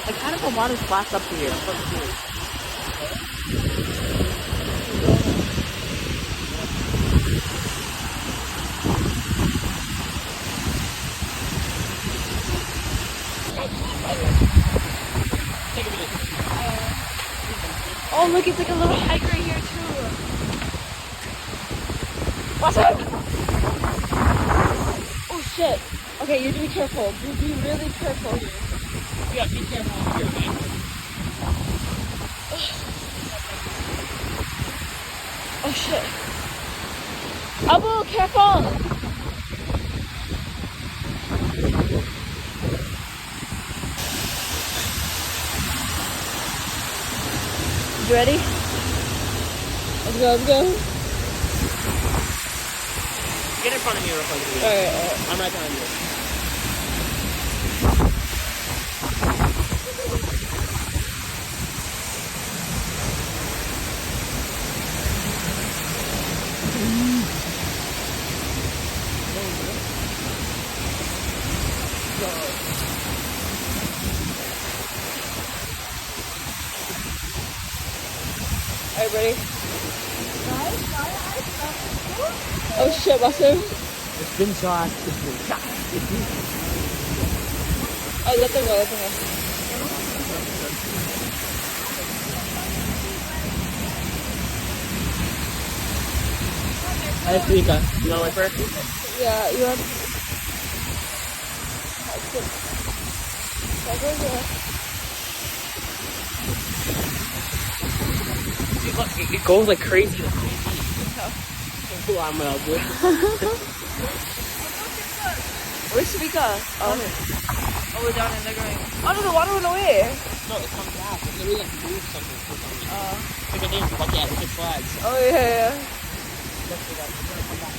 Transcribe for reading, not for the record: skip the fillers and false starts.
Like, kind of the water splash up to you. That's what it is. Oh, look, it's like a little hike right here, too. Watch out! Oh, shit. Okay, you have to be careful. You be really careful here. Yeah, be careful here, man. Oh, shit. Abu, careful! You ready? Let's go, let's go. Get in front of me real quick. Alright. I'm right behind you. Alright, ready? Oh shit, Basu. It's been shot. It's been shot. Oh, let them go, let them go. Hey, Fika. You wanna wait for her? Yeah, you want... That's good. It goes like crazy. I'm good. Where's Vika? Oh, we're down in the going. Oh no, the water went away. No, it comes back. It literally like moves something for some reason. Like a damn bucket at Six Flags. Oh yeah. It's gonna come back.